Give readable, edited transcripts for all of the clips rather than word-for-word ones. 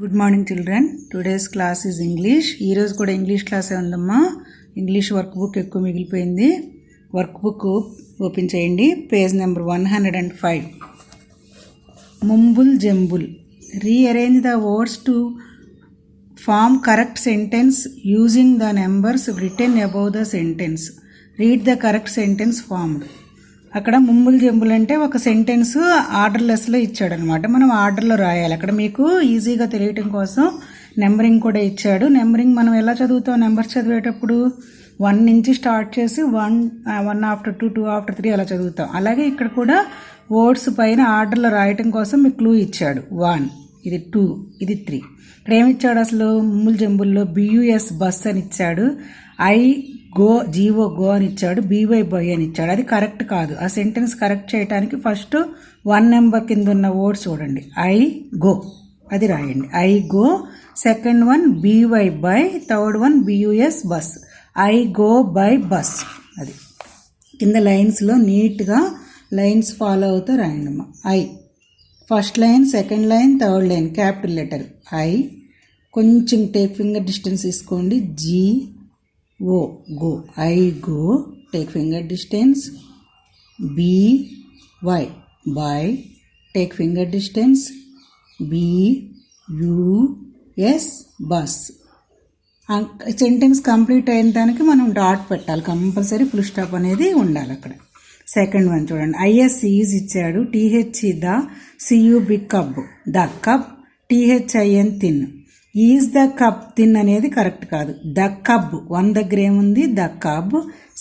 Good morning children. Today's class is English. ఈరోజు కూడా English క్లాసే ఉందమ్మా. ఇంగ్లీష్ వర్క్ బుక్ ఎక్కువ మిగిలిపోయింది. వర్క్ బుక్ ఓపెన్ చేయండి. Page number 105. Mumble jumble. Rearrange the words to form correct sentence using the numbers written above the sentence. Read the correct sentence formed. అక్కడ mumble jumble అంటే ఒక sentence ఆర్డర్లెస్లో ఇచ్చాడనమాట. మనం ఆర్డర్లో రాయాలి. అక్కడ మీకు ఈజీగా తెలియటం కోసం నెంబరింగ్ కూడా ఇచ్చాడు. నెంబరింగ్ మనం ఎలా చదువుతాం? నెంబర్స్ చదివేటప్పుడు 1 నుంచి స్టార్ట్ చేసి 1 ఆఫ్టర్ 2, 2 ఆఫ్టర్ 3 అలా చదువుతాం. అలాగే ఇక్కడ కూడా వర్డ్స్ పైన ఆర్డర్లో రాయటం కోసం మీకు క్లూ ఇచ్చాడు. 1, ఇది 2, ఇది 3. ఇక్కడ ఏమి ఇచ్చాడు అసలు? ముంబుల్ జంబుల్లో BUS బస్ అని ఇచ్చాడు. GO అని ఇచ్చాడు. BY బై అని ఇచ్చాడు. అది కరెక్ట్ కాదు. ఆ సెంటెన్స్ కరెక్ట్ చేయడానికి ఫస్ట్ 1 నెంబర్ కింద ఉన్న వర్డ్ చూడండి. I go అది రాయండి. I go. Second one BY by, third one BUS bus. I go by bus. అది కింద లైన్స్లో నీట్గా లైన్స్ ఫాలో అవుతూ రాయండి అమ్మా. I first line, second line, third line capital letter I. కొంచెం టేక్ ఫింగర్ డిస్టెన్స్ తీసుకోండి. GO go. I go. Take finger distance. BY by. Take finger distance. BUS bus. Sentence complete అయిన దానికి మనం dot పెట్టాలి. Compulsory full stop అనేది ఉండాలి అక్కడ. Second one చూడండి. ISEs ఇచ్చాడు. TH the, CU big cup. The cup. THIN thin. Is the cup. Thin అనేది కరెక్ట్ కాదు. The cub. 1 దగ్గర ఏముంది? The cub.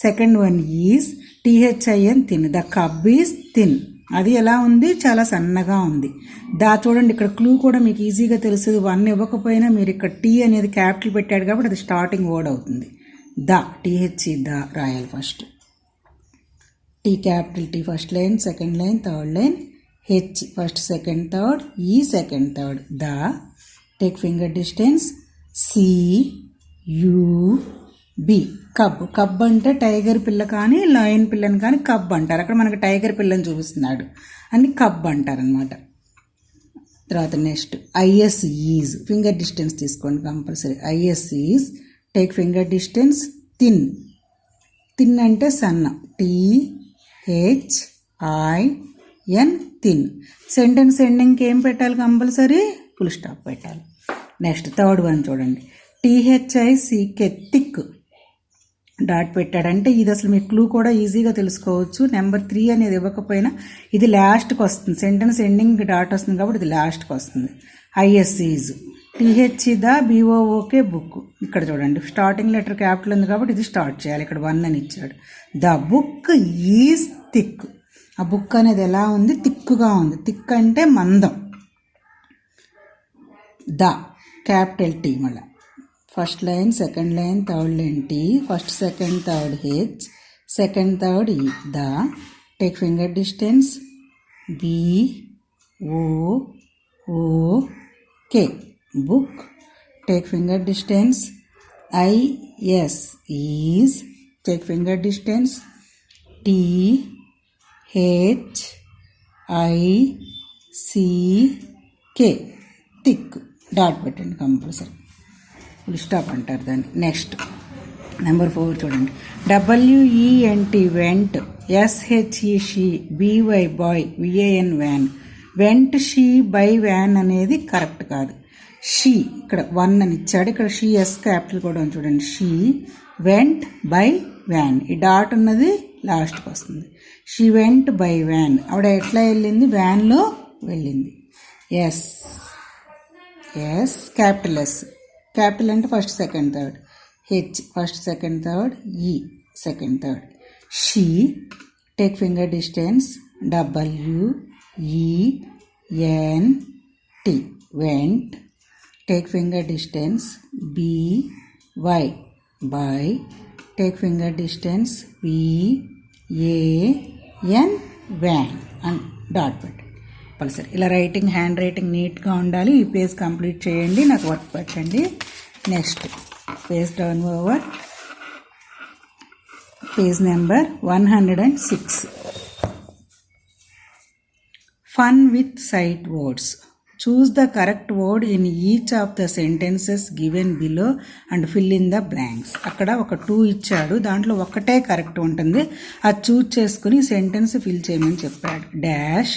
Second one is. THIN thin. The cub is thin. అది ఎలా ఉంది? చాలా సన్నగా ఉంది. దా చూడండి, ఇక్కడ క్లూ కూడా మీకు ఈజీగా తెలుస్తుంది. 1 ఇవ్వకపోయినా మీరు ఇక్కడ T అనేది క్యాపిటల్ పెట్టాడు కాబట్టి అది స్టార్టింగ్ వర్డ్ అవుతుంది. ద, TH ద రాయాలి first. T capital T first line, second line, third line. H first, second, third. E second, third. The. Take finger distance. CUB కబ్. కబ్ అంటే టైగర్ పిల్ల కానీ లయన్ పిల్లని కానీ కబ్ అంటారు. అక్కడ మనకు టైగర్ పిల్లని చూపిస్తున్నాడు అని కబ్ అంటారనమాట. తర్వాత నెక్స్ట్ ISEs. ఫింగర్ డిస్టెన్స్ తీసుకోండి compulsory. ISEs. Take finger distance. Thin. Thin అంటే సన్న. THIN thin. సెంటెన్స్ ఎండింగ్కి ఏం పెట్టాలి? కంపల్సరీ ఫుల్ స్టాప్ పెట్టాలి. నెక్స్ట్ థర్డ్ వన్ చూడండి. THICK thick. డాట్ పెట్టాడంటే ఇది అసలు మీ క్లూ కూడా ఈజీగా తెలుసుకోవచ్చు. నెంబర్ 3 అనేది ఇవ్వకపోయినా ఇది లాస్ట్కి వస్తుంది. సెంటెన్స్ ఎండింగ్ డాట్ వస్తుంది కాబట్టి ఇది లాస్ట్కి వస్తుంది. ISEs. TH the, BOOK book. ఇక్కడ చూడండి స్టార్టింగ్ లెటర్ క్యాపిటల్ ఉంది కాబట్టి ఇది స్టార్ట్ చేయాలి. ఇక్కడ 1 అని ఇచ్చాడు. The book is thick. ఆ బుక్ అనేది ఎలా ఉంది? థిక్గా ఉంది. థిక్ అంటే మందం. ద క్యాపిటల్ T మళ్ళీ first line, second line, third line T. First, second, third H. Second, third E. The. Take finger distance. BOOK book. Take finger distance. ISEs. Take finger distance. THICK thick. Dot పెట్టండి compulsory. Full stop అంటారు దాన్ని. Next number 4 చూడండి. WENT went. SHE she. BY by. VAN van. Went she by van అనేది correct కాదు. She ఇక్కడ 1 అని ఇచ్చాడు. ఇక్కడ షీ ఎస్ క్యాపిటల్ కూడా ఉంది చూడండి. She went by van. ఈ డాట్ ఉన్నది లాస్ట్కి వస్తుంది. She went by van. ఆవిడ ఎట్లా వెళ్ళింది? వ్యాన్లో వెళ్ళింది. Yes capital S. క్యాపిటల్ అంటే first, second, third. H first, second, third. E second, third. She. Take finger distance. WENT vent. Take finger distance. BY by. Take finger distance. VAN van అని dot పెట్టండి compulsory. ఇలా writing, hand writing నీట్గా ఉండాలి. ఈ page complete చేయండి. నాకు work పెట్టండి. Next page down over. Page number 106. Fun with sight words. Choose the correct word in each of the sentences given below and fill in the blanks. అక్కడ ఒక 2 ఇచ్చాడు, దాంట్లో ఒకటే కరెక్ట్ ఉంటుంది, అది చూజ్ చేసుకుని సెంటెన్స్ ఫిల్ చేయమని చెప్పాడు. Dash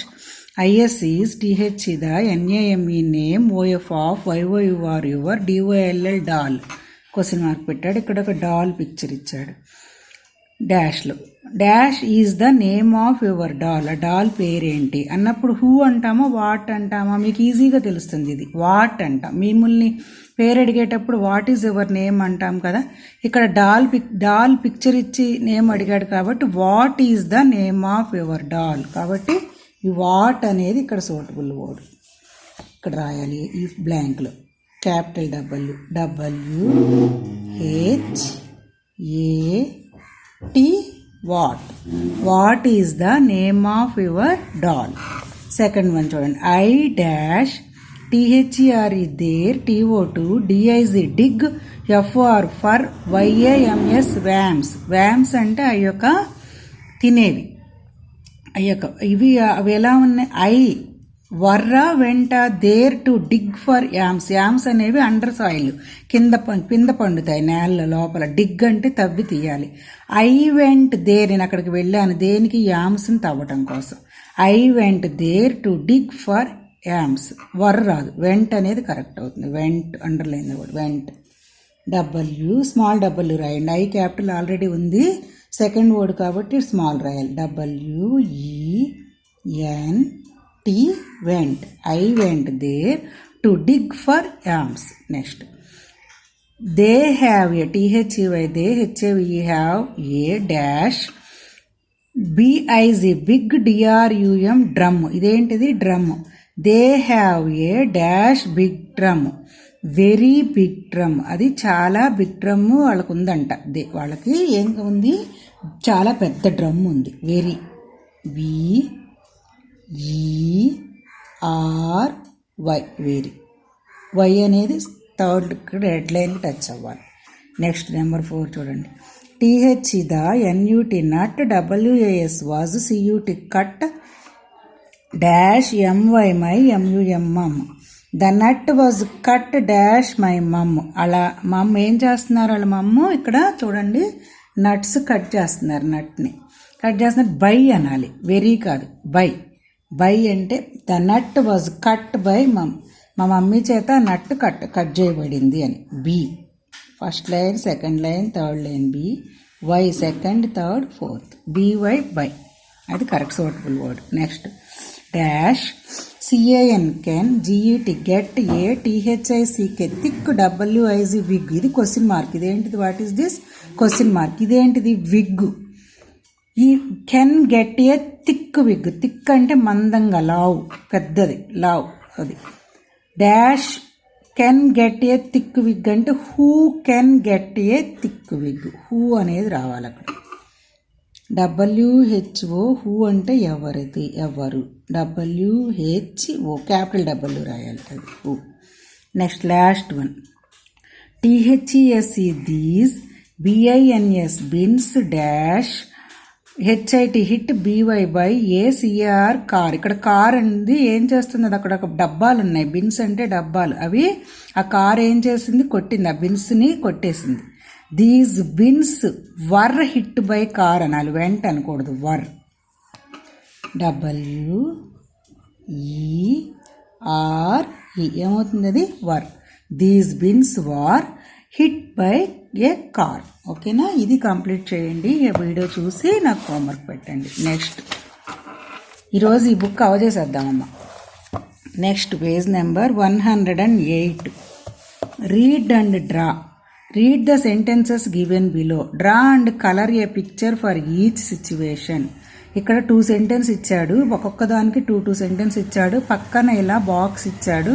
IS is TH the NAME name OF of YOUR your DOLL doll. Question mark పెట్టాడు. ఇక్కడ ఒక డాల్ పిక్చర్ ఇచ్చాడు. డాష్లో dash is the name of your doll. ఆ డాల్ పేరేంటి అన్నప్పుడు హూ అంటామా వాట్ అంటామా? మీకు ఈజీగా తెలుస్తుంది. ఇది వాట్ అంటాం. మిమ్మల్ని పేరు అడిగేటప్పుడు వాట్ ఈజ్ యువర్ నేమ్ అంటాం కదా. ఇక్కడ డాల్ పిక్చర్ ఇచ్చి నేమ్ అడిగాడు కాబట్టి what is the name of your doll. కాబట్టి ఈ వాట్ అనేది ఇక్కడ సూటబుల్ వర్డ్. ఇక్కడ రాయాలి ఈ బ్లాంక్లో capital WWHAT what is the name of your doll. Second one చూడండి. I dash THER there TO2 DIZ dig FR for YAMS yams. Yams అంటే ఆ యొక్క తినేవి. అయ్యాక ఇవి అవి ఎలా ఉన్నాయి? Were went there to dig for yams. Yams అనేవి అండర్ సాయిల్ కింద పండుతాయి నేల లోపల. డిగ్ అంటే తవ్వి తీయాలి. ఐ వెంట్ దేర్, నేను అక్కడికి వెళ్ళాను దేనికి? యామ్స్ని తవ్వటం కోసం. I went there to dig for yams. Were రాదు, వెంట్ అనేది కరెక్ట్ అవుతుంది. Went underline word went. Small W రాయండి. ఐ క్యాపిటల్ ఆల్రెడీ ఉంది, సెకండ్ వర్డ్ కాబట్టి స్మాల్ రాయాలి. WENT went. I went there to dig for yams. Next they have a THEY they HAVE have a dash BIG big DRUM drum. ఇదేంటిది? Drum. They have a dash big drum very big drum. అది చాలా big drum వాళ్ళకు ఉందంట. వాళ్ళకి ఏం ఉంది? చాలా పెద్ద డ్రమ్ ఉంది. Very VERY very. వై అనేది థర్డ్ రెడ్ లైన్కి టచ్ అవ్వాలి. నెక్స్ట్ నెంబర్ 4 చూడండి. TH the NUT nut WAS was CUT cut dash MY my MUM. The nut was cut dash my mum. అలా మమ్ ఏం చేస్తున్నారు? వాళ్ళ మమ్మ ఇక్కడ చూడండి నట్స్ కట్ చేస్తున్నారు. నట్ని కట్ చేస్తున్నారు. బై అనాలి, వెరీ కాదు, బై. బై అంటే the nut was cut by mum. మా మమ్మీ చేత నట్ కట్ చేయబడింది అని. B first line, second line, third line. B Y second, third, fourth. BY by, అది correct suitable word. Next dash CAN can GET get a THICK thick WIG wig. ఇది question mark. ఇదేంటిది? What is this? Question mark. ఇదేంటిది? Wig. ఈ can get a thick wig. Thick అంటే మందంగా, లావ్, పెద్దది, లావ్. అది dash can get a thick wig అంటే who can get a thick wig. Who అనేది రావాలి అక్కడ. WHO హూ అంటే ఎవరిది, ఎవరు. WHO క్యాపిటల్ W రాయాలి, అది who. Next last one. THESE these BINS bins dash HIT hit BY by ACAR car. ఇక్కడ కార్ అనేది ఏం చేస్తుంది? అది అక్కడ ఒక డబ్బాలు ఉన్నాయి. బిన్స్ అంటే డబ్బాలు. అవి ఆ కార్ ఏం చేసింది? కొట్టింది, ఆ బిన్స్ని కొట్టేసింది. These bins were hit by car అనాలి, వెంట అనకూడదు. వర్. WERE ఏమవుతుంది? అది were. These bins were hit by a car. ఓకేనా? ఇది కంప్లీట్ చేయండి. ఈ వీడియో చూసి నాకు హోంవర్క్ పెట్టండి. నెక్స్ట్ ఈరోజు ఈ బుక్ కవర్ చేసేద్దామమ్మా. Next page number 108. Read and draw. Read the sentences given below. Draw and colour a picture for each situation. ఇక్కడ 2 సెంటెన్స్ ఇచ్చాడు, ఒక్కొక్క దానికి 2 సెంటెన్స్ ఇచ్చాడు. పక్కన ఇలా బాక్స్ ఇచ్చాడు.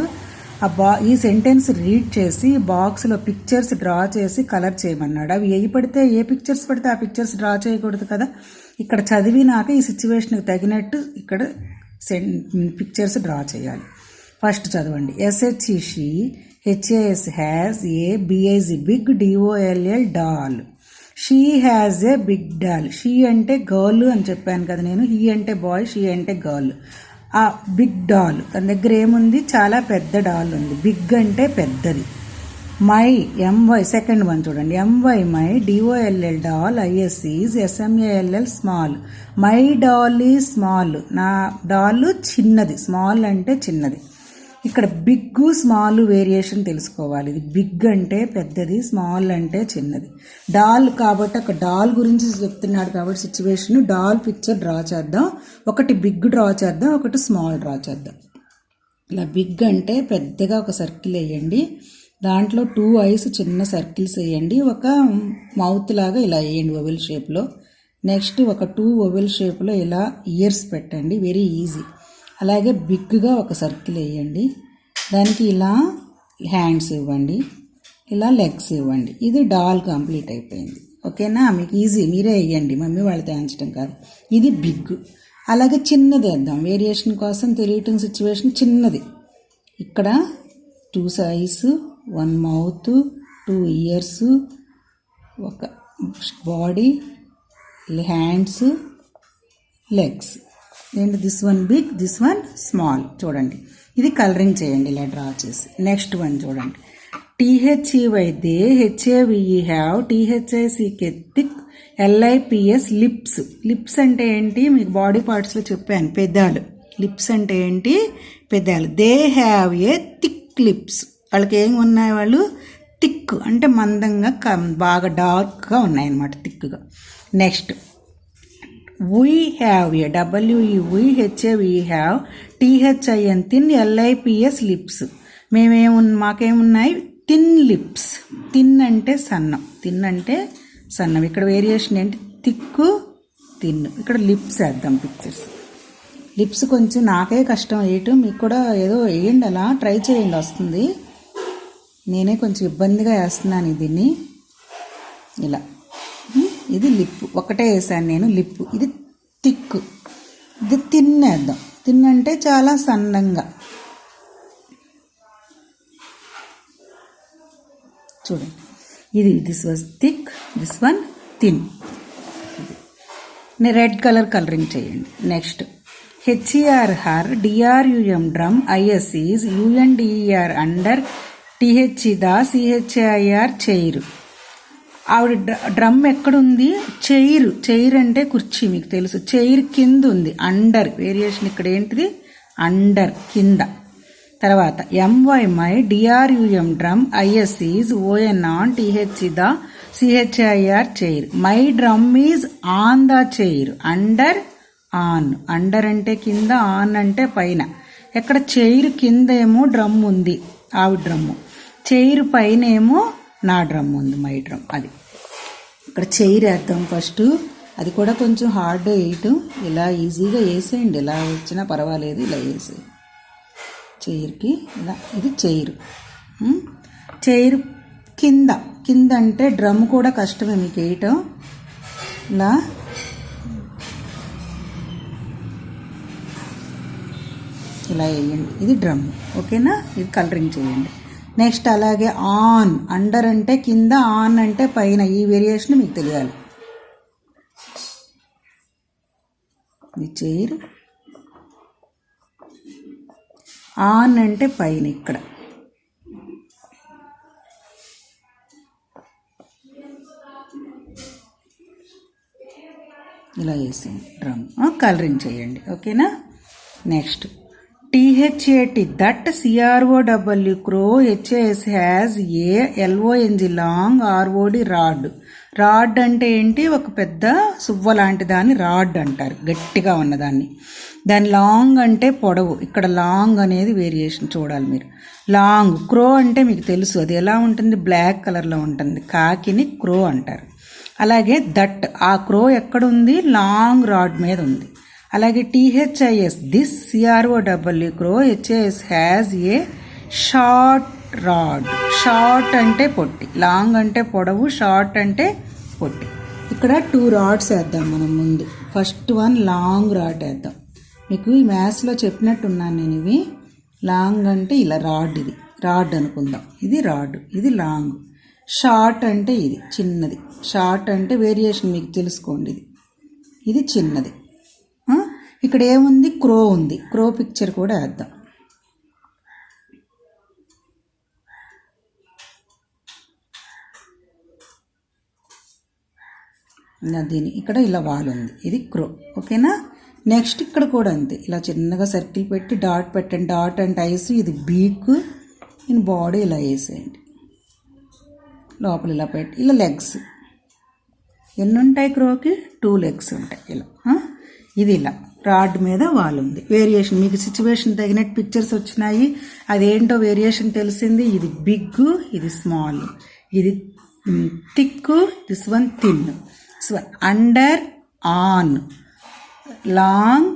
ఈ సెంటెన్స్ రీడ్ చేసి బాక్స్లో పిక్చర్స్ డ్రా చేసి కలర్ చేయమన్నాడు. అవి ఏ పిక్చర్స్ పడితే ఆ పిక్చర్స్ డ్రా చేయకూడదు కదా. ఇక్కడ చదివినాక ఈ సిచ్యువేషన్కి తగినట్టు ఇక్కడ పిక్చర్స్ డ్రా చేయాలి. ఫస్ట్ చదవండి. SHE she, HAS has, a BIG big, DOLL doll. She has a big doll. She అంటే గర్ల్ అని చెప్పాను కదా నేను. హీ అంటే బాయ్, షీ అంటే గర్ల్. ఆ బిగ్ డాల్, తన దగ్గర ఏముంది, చాలా పెద్ద డాల్ ఉంది. బిగ్ అంటే పెద్దది. మై ఎంవై, సెకండ్ వన్ చూడండి, M Y my D O L L doll, I S is S M A L L small. My doll ఈ స్మాల్, నా డాల్ చిన్నది. స్మాల్ అంటే చిన్నది. ఇక్కడ బిగ్ స్మాల్ వేరియేషన్ తెలుసుకోవాలి. ఇది బిగ్ అంటే పెద్దది, స్మాల్ అంటే చిన్నది. డాల్ కాబట్టి అక్కడ డాల్ గురించి చెప్తున్నాడు కాబట్టి సిచ్యువేషన్, డాల్ పిక్చర్ డ్రా చేద్దాం. ఒకటి బిగ్ డ్రా చేద్దాం, ఒకటి స్మాల్ డ్రా చేద్దాం. ఇలా బిగ్ అంటే పెద్దగా ఒక సర్కిల్ వేయండి, దాంట్లో 2 ఐస్ చిన్న సర్కిల్స్ వేయండి, ఒక మౌత్ లాగా ఇలా వేయండి ఓవెల్ షేప్లో. నెక్స్ట్ ఒక 2 ఓవెల్ షేప్లో ఇలా ఇయర్స్ పెట్టండి, వెరీ ఈజీ. అలాగే బిగ్గా ఒక సర్కిల్ వేయండి, దానికి ఇలా హ్యాండ్స్ ఇవ్వండి, ఇలా లెగ్స్ ఇవ్వండి. ఇది డాల్ కంప్లీట్ అయిపోయింది. ఓకేనా, మీకు ఈజీ, మీరే వేయండి, మమ్మీ వాళ్ళతో వేయించడం కాదు. ఇది బిగ్. అలాగే చిన్నది వేద్దాం, వేరియేషన్ కోసం తెలియటం సిచ్యువేషన్. చిన్నది ఇక్కడ 2 ఐస్, 1 మౌత్, 2 ఇయర్స్, ఒక body, hands, legs. And this one big, this one small. చూడండి, ఇది కలరింగ్ చేయండి ఇలా డ్రా చేసి. నెక్స్ట్ వన్ చూడండి, T H E Y they, H A V E have, T H I C K thick, L I P S lips. Lips అంటే ఏంటి మీకు బాడీ పార్ట్స్లో చెప్పాను, పెదాలు. లిప్స్ అంటే ఏంటి, పెదాలు. They have A thick lips, వాళ్ళకి ఏం ఉన్నాయి, వాళ్ళు థిక్ అంటే మందంగా, బాగా డార్క్గా ఉన్నాయన్నమాట, థిక్గా. Next we have a we have THIN thin LIPS lips. మాకేమున్నాయి, థిన్ లిప్స్. థిన్ అంటే సన్నం, థిన్ అంటే సన్నం. ఇక్కడ వేరియేషన్ ఏంటి, థిక్కు థిన్. ఇక్కడ లిప్స్ వేద్దాం పిక్చర్స్. లిప్స్ కొంచెం నాకే కష్టం వేయటం, మీకు కూడా ఏదో వేయండి, అలా ట్రై చేయండి, వస్తుంది. నేనే కొంచెం ఇబ్బందిగా వేస్తున్నాను దీన్ని. ఇలా ఇది లిప్ ఒకటే వేసాను నేను, లిప్. ఇది థిక్, ఇది థిన్ వేద్దాం. థిన్ అంటే చాలా సన్నంగా. చూడండి, ఇది this was thick, this one thin. Red colour colouring చేయండి. Next H E R her, D R U M drum, I S is, U N D E R under, T H E the, C H I R chair. ఆవిడ డ్రమ్ ఎక్కడుంది, చైర్. చైర్ అంటే కుర్చీ, మీకు తెలుసు. చైర్ కింద ఉంది, అండర్. వేరియేషన్ ఇక్కడ ఏంటిది, అండర్, కింద. తర్వాత M Y my D R U M drum, I S is, O N on, T H E the, C H I R chair. My drum is on the chair, under, on. Under అంటే కింద, ఆన్ అంటే పైన. ఎక్కడ చైర్ కింద ఏమో డ్రమ్ ఉంది, ఆవిడ డ్రమ్ము. చైర్ పైన ఏమో నా డ్రమ్ ఉంది, మై డ్రమ్. అది ఇక్కడ చైర్ వేద్దాం ఫస్ట్. అది కూడా కొంచెం హార్డ్ వేయటం, ఇలా ఈజీగా వేసేయండి, ఇలా వచ్చినా పర్వాలేదు, ఇలా వేసేయండి చైర్కి. ఇలా ఇది చైర్. చైర్ కింద, కింద అంటే డ్రమ్ కూడా కష్టమే మీకు వేయటం. ఇలా ఇలా వేయండి, ఇది డ్రమ్. ఓకేనా, ఇది కలరింగ్ చేయండి. నెక్స్ట్ అలాగే ఆన్, అండర్ అంటే కింద, ఆన్ అంటే పైన. ఈ వేరియేషన్ మీకు తెలియాలి. ఈ చైర్, ఆన్ అంటే పైన ఇక్కడ. ఇలా వేసేయండి డ్రమ్, కలరింగ్ చేయండి. ఓకేనా. Next THAT that, CROW crow, HAS has a, LONG long, ROD rod. Rod అంటే ఏంటి, ఒక పెద్ద సువ్వ లాంటి దాన్ని రాడ్ అంటారు, గట్టిగా ఉన్నదాన్ని. దాని లాంగ్ అంటే పొడవు. ఇక్కడ లాంగ్ అనేది వేరియేషన్ చూడాలి మీరు. లాంగ్. క్రో అంటే మీకు తెలుసు, అది ఎలా ఉంటుంది, బ్లాక్ కలర్లో ఉంటుంది. కాకిని క్రో అంటారు. అలాగే దట్, ఆ క్రో ఎక్కడుంది, లాంగ్ రాడ్ మీద ఉంది. అలాగే THIS this, CROW crow, HAS has a short rod. Short అంటే పొట్టి, లాంగ్ అంటే పొడవు, షార్ట్ అంటే పొట్టి. ఇక్కడ 2 రాడ్స్ వేద్దాం మనం ముందు. ఫస్ట్ వన్ లాంగ్ రాడ్ వేద్దాం. మీకు ఈ మ్యాథ్స్లో చెప్పినట్టున్నాను నేను. ఇవి లాంగ్ అంటే ఇలా రాడ్, ఇది రాడ్ అనుకుందాం. ఇది రాడ్, ఇది లాంగ్. షార్ట్ అంటే ఇది చిన్నది. షార్ట్ అంటే వేరియేషన్ మీకు తెలుసుకోండి, ఇది చిన్నది. ఇక్కడ ఏముంది, క్రో ఉంది. క్రో పిక్చర్ కూడా వేద్దాం. దీని ఇక్కడ ఇలా వాల్ ఉంది, ఇది క్రో. ఓకేనా. నెక్స్ట్ ఇక్కడ కూడా అంతే, ఇలా చిన్నగా సర్కిల్ పెట్టి డాట్ పెట్టండి. డాట్ అండ్ ఐస్, ఇది బీక్, దీని బాడీ ఇలా వేసేయండి. లోపల ఇలా పెట్టి ఇలా లెగ్స్ ఎన్ని ఉంటాయి క్రోకి, 2 లెగ్స్ ఉంటాయి. ఇలా ఇది ఇలా రాడ్ మీద వాల్ ఉంది. వేరియేషన్ మీకు సిచ్యువేషన్ తగినట్టు పిక్చర్స్ వచ్చినాయి. అదేంటో వేరియేషన్ తెలిసింది. ఇది బిగ్, ఇది స్మాల్, ఇది thick, this one thin. Under, on, long,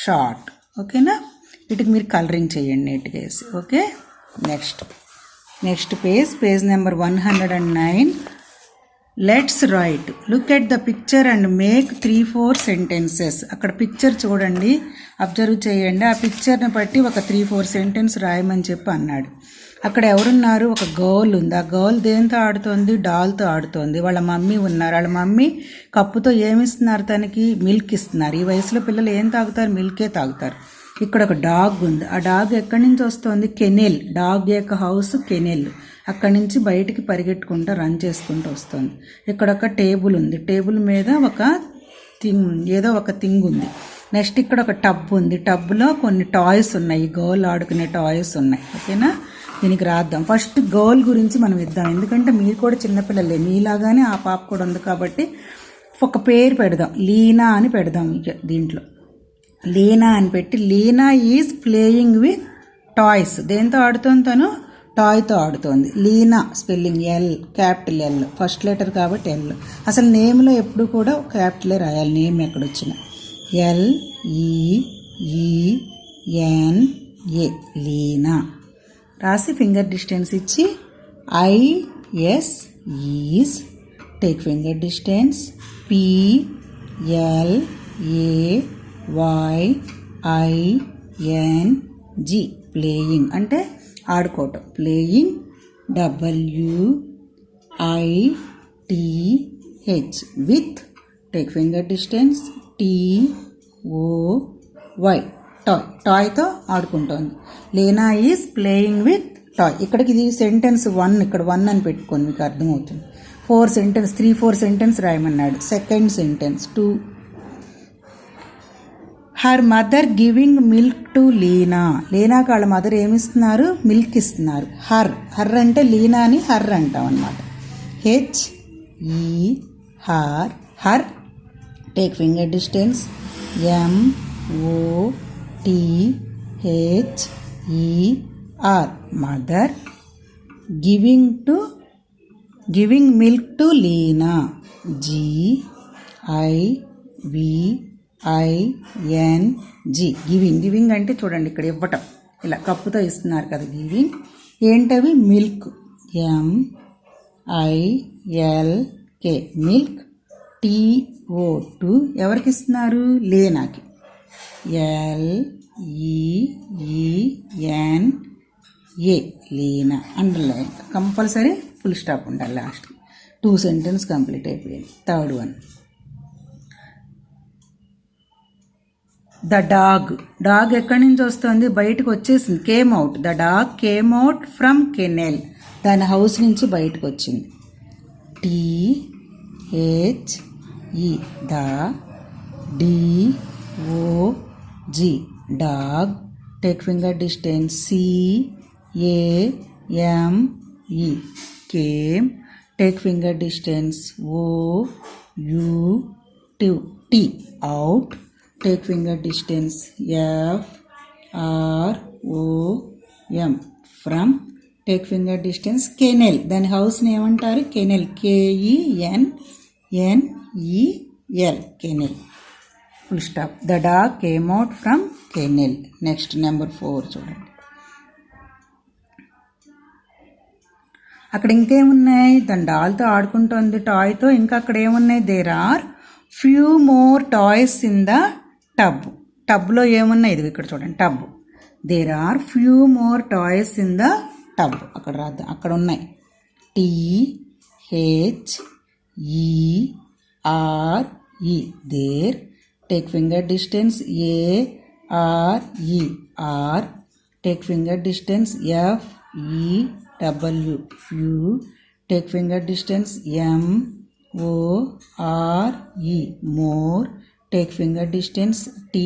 short. ఓకేనా. వీటికి మీరు కలరింగ్ చేయండి నీట్గా వేసి. Okay. Next page number 109. Let's write. Look at the picture and make 3-4 sentences. అక్కడ పిక్చర్ చూడండి, అబ్జర్వ్ చేయండి. ఆ పిక్చర్ని బట్టి ఒక 3-4 సెంటెన్స్ రాయమని చెప్పి అన్నాడు. అక్కడ ఎవరున్నారు, ఒక గర్ల్ ఉంది. ఆ గర్ల్ దేంతో ఆడుతోంది, డాల్తో ఆడుతోంది. వాళ్ళ మమ్మీ ఉన్నారు. వాళ్ళ మమ్మీ కప్పుతో ఏమిస్తున్నారు, తనకి మిల్క్ ఇస్తున్నారు. ఈ వయసులో పిల్లలు ఏం తాగుతారు, మిల్కే తాగుతారు. ఇక్కడ ఒక డాగ్ ఉంది. ఆ డాగ్ ఎక్కడి నుంచి వస్తుంది, కెనెల్. డాగ్ యొక్క హౌస్ కెనెల్. అక్కడి నుంచి బయటికి పరిగెట్టుకుంటూ రన్ చేసుకుంటూ వస్తుంది. ఇక్కడ ఒక టేబుల్ ఉంది. టేబుల్ మీద ఏదో ఒక థింగ్ ఉంది. నెక్స్ట్ ఇక్కడ ఒక టబ్ ఉంది. టబ్లో కొన్ని టాయ్స్ ఉన్నాయి, గర్ల్ ఆడుకునే టాయ్స్ ఉన్నాయి. ఓకేనా. దీనికి రాద్దాం. ఫస్ట్ గర్ల్ గురించి మనం ఇద్దాం, ఎందుకంటే మీరు కూడా చిన్నపిల్లలే, మీలాగానే ఆ పాప కూడా ఉంది కాబట్టి ఒక పేరు పెడదాం. లీనా అని పెడదాం. దీంట్లో లీనా అని పెట్టి, Leena is playing with toys. దేంతో ఆడుతోంది తను, టాయ్తో ఆడుతోంది. Leena spelling L, capital L, first letter కాబట్టి ఎల్. అసలు నేమ్లో ఎప్పుడు కూడా క్యాపిటలే రాయాలి, నేమ్ ఎక్కడొచ్చిన. LEENA, లీనా రాసి ఫింగర్ డిస్టెన్స్ ఇచ్చి IS is, take finger distance, PLAYING, playing అంటే ఆడుకోవటం, playing. WITH, with, take finger distance, TOY, toy. టాయ్తో ఆడుకుంటోంది. Leena is playing with toy. ఇక్కడికి ఇది సెంటెన్స్ 1, ఇక్కడ 1 అని పెట్టుకోండి, మీకు అర్థమవుతుంది. 3-4 సెంటెన్స్ రాయమన్నాడు. Second sentence 2. Her mother giving milk to Leena. లీనాకి వాళ్ళ మదర్ ఏమిస్తున్నారు, మిల్క్ ఇస్తున్నారు. హర్ అంటే లీనా అని హర్ అంటాం అన్నమాట. HER, her, take finger distance, MOTHER, mother. Giving milk to Leena, GIVING, giving అంటే చూడండి ఇక్కడ ఇవ్వటం, ఇలా కప్పుతో ఇస్తున్నారు కదా గివింగ్. ఏంటవి, మిల్క్, MILK, మిల్క్. TO2 ఎవరికి ఇస్తున్నారు, లీనాకి. LEENA, Leena. Underline compulsory, full stop ఉండాలి లాస్ట్. 2 సెంటెన్స్ కంప్లీట్ అయిపోయింది. Third one. ద డాగ్ ఎక్కడి నుంచి వస్తుంది, బయటకు వచ్చేసింది. Came out, the dog came out from kennel, దాని హౌస్ నుంచి బయటకు వచ్చింది. THE, the, DOG, dog, take finger distance, CAME, came, take finger distance, OUT, out, take finger distance, FROM, from, take finger distance, kennel, దాని హౌస్ని ఏమంటారు, kennel, KENNEL, kennel. Full stop. The dog came out from kennel. Next number 4 చూడండి. అక్కడ ఇంకేమున్నాయి, దాని డాల్తో ఆడుకుంటుంది, టాయ్తో. ఇంకా అక్కడ ఏమున్నాయి, there are few more toys in the tub. టబ్లో ఏమున్నాయి, ఇది ఇక్కడ చూడండి, tub. There are few more toys in the tub. అక్కడ రాద్దాం, అక్కడ ఉన్నాయి. THERE, there. take finger distance A R E R, take finger distance F E W few, take finger distance M O R E more, take finger distance T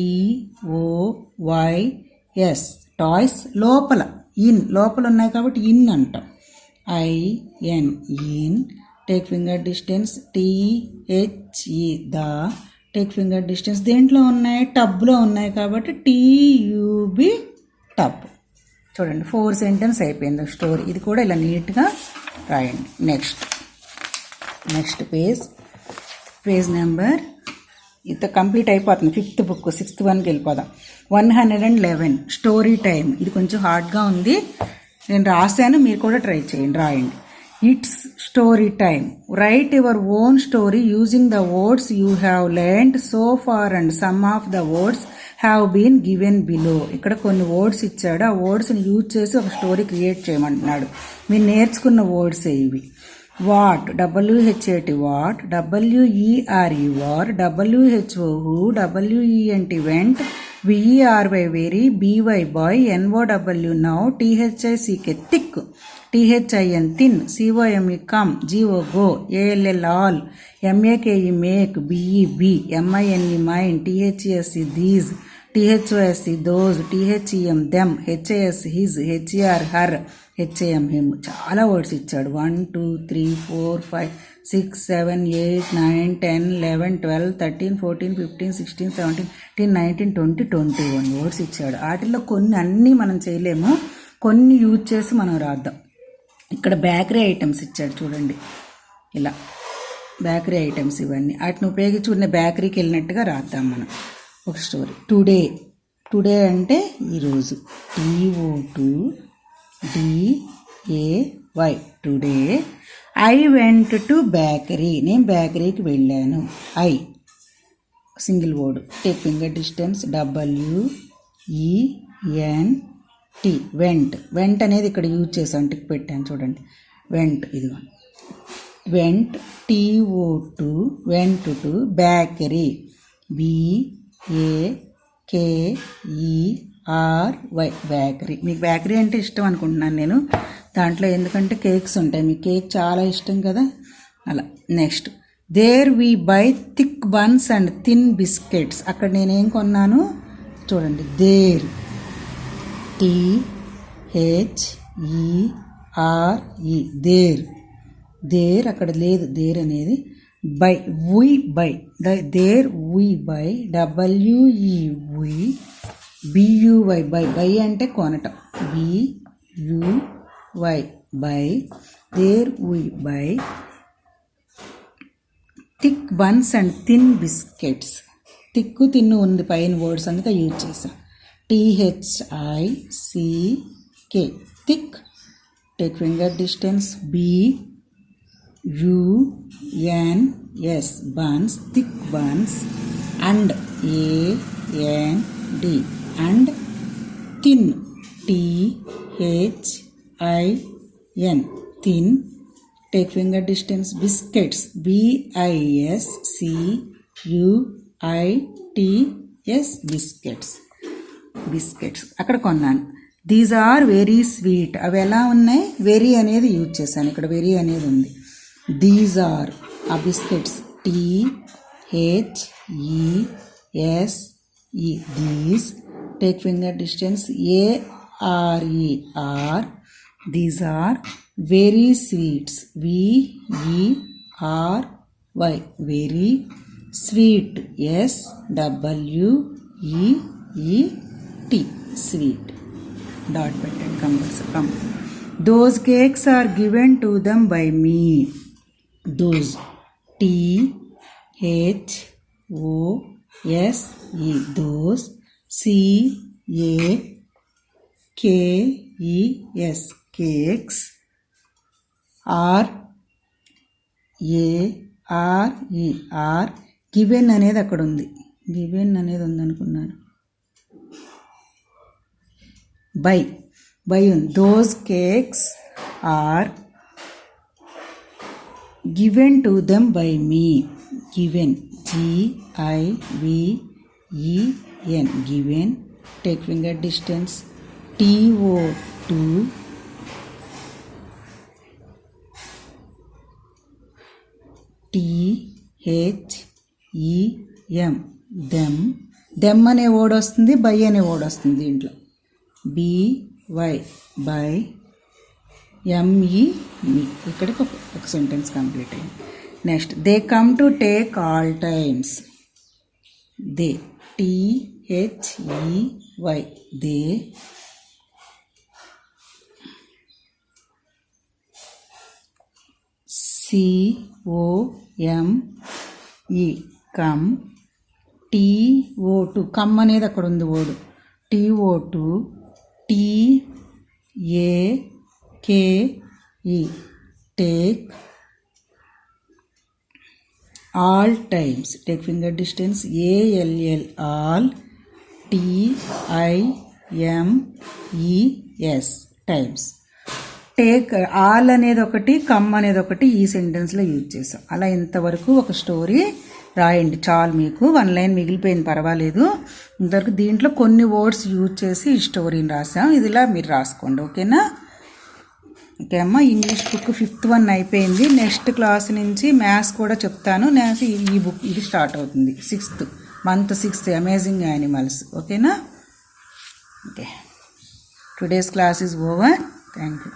O Y S toys లోపల ఉన్నాయి కాబట్టి in అంటాం. IN in, take finger distance THE the, take finger distance దేంట్లో ఉన్నాయి టబ్లో ఉన్నాయి కాబట్టి TUB tub. చూడండి 4 సెంటెన్స్ అయిపోయింది స్టోరీ. ఇది కూడా ఇలా నీట్గా రాయండి. నెక్స్ట్ పేజ్ నెంబర్ ఇది కంప్లీట్ అయిపోతుంది. 5th బుక్ 6th వన్కి వెళ్ళిపోదాం. 111 స్టోరీ టైం. ఇది కొంచెం హార్డ్గా ఉంది, నేను రాశాను, మీరు కూడా ట్రై చేయండి, రాయండి. It's story time. Write your own story using the words you have learned so far and some of the words have been given below. ఇక్కడ కొన్ని వర్డ్స్ ఇచ్చాడు, ఆ వర్డ్స్ని యూజ్ చేసి ఒక స్టోరీ క్రియేట్ చేయమంటున్నాడు. మీరు నేర్చుకున్న వర్డ్సే ఇవి. What, WHAT what, WERE war, WHO who, WENT vent, VERY very, BY boy, NOW now, THICK thick, THIN thin, COME come, GO go, ALL all, MAKE make, BE be, MINE mine, THESE these, THOSE those, THEM them, HIS his, HER her, HAM him. చాలా words ఇచ్చాడు. 1 2 3 4 5 6 7 8 9 10 11 12 13 14 15 16 17 18 19 20 21 words ఇచ్చాడు. వాటిల్లో కొన్ని అన్నీ మనం చేయలేము, కొన్ని use చేసి మనం రాద్దాం. ఇక్కడ బేకరీ ఐటమ్స్ ఇచ్చాడు చూడండి, ఇలా బేకరీ ఐటమ్స్ ఇవన్నీ. వాటిని ఉపయోగించి ఉన్న బేకరీకి వెళ్ళినట్టుగా రాద్దాం మనం ఒక స్టోరీ. టుడే అంటే ఈరోజు, TODAY today. I went to bakery, నేను బేకరీకి వెళ్ళాను. I single word. Take finger distance WENT vent అనేది ఇక్కడ యూజ్ చేసాను, టిక్ పెట్టాను చూడండి. వెంట్, ఇదిగో vent, TO2 went to bakery, BAKERY bakery. మీకు బేకరీ అంటే ఇష్టం అనుకుంటున్నాను నేను, దాంట్లో ఎందుకంటే కేక్స్ ఉంటాయి, మీకు కేక్ చాలా ఇష్టం కదా అలా. Next, there we buy thick buns and thin biscuits. అక్కడ నేనేం కొన్నాను చూడండి, దేర్, THERE దేర్ అక్కడ లేదు, దేర్ అనేది. Buy, we buy, there we buy, WEV BUY buy అంటే కొనటం, BUY buy, there we buy thick buns and thin biscuits. Thick thin ఉంది పైన వర్డ్స్, అందుకే యూజ్ చేసాం. THICK thick. Take finger distance BUNS buns, thick buns. And AND and thin, THIN thin. Take finger distance biscuits, BISCUITS biscuits అక్కడ కొన్నాను. These are very sweet. అవి ఎలా ఉన్నాయి, very అనేది యూజ్ చేశాను, ఇక్కడ వెరీ అనేది ఉంది. These are a biscuits, THESE these. Take finger distance ARER these are very sweets, VERY very sweet, SWEET sweet. Dot పెట్టండి compulsory. Those cakes are given to them by me. Those, THOSE those, CAKES cakes, RARER given అనేది అక్కడ ఉంది, given అనేది ఉందనుకున్నాను. By ఉంది. Those cakes are given to them by me. Given, GIVEN given, take finger distance, TO2, THEM, them అనే word వస్తుంది, by అనే word వస్తుంది దీంట్లో. BY, బై, ME, మీ. ఇక్కడికి ఒక సెంటెన్స్ కంప్లీట్ అయింది. Next, they come to take all times. They, THEY, they. COME, come. TO2, come అనేది అక్కడ ఉంది word. TO2, TAKE, take. All times, take finger distance, ALL, all. TIMES, times. Take, all అనేది ఒకటి, come అనేది ఒకటి ఈ సెంటెన్స్లో use చేసాం. అలా ఇంతవరకు ఒక స్టోరీ రాయండి చాలు. మీకు 1 లైన్ మిగిలిపోయింది, పర్వాలేదు. ఇంతవరకు దీంట్లో కొన్ని వర్డ్స్ యూజ్ చేసి ఈ స్టోరీని రాసాం. ఇదిలా మీరు రాసుకోండి, ఓకేనా? ఓకే అమ్మ, ఇంగ్లీష్ బుక్ 5th వన్ అయిపోయింది. నెక్స్ట్ క్లాస్ నుంచి మ్యాథ్స్ కూడా చెప్తాను. నెక్స్ట్ ఈ బుక్ ఇది స్టార్ట్ అవుతుంది 6th month, 6th amazing animals. ఓకేనా? Okay, today's class is over. Thank you.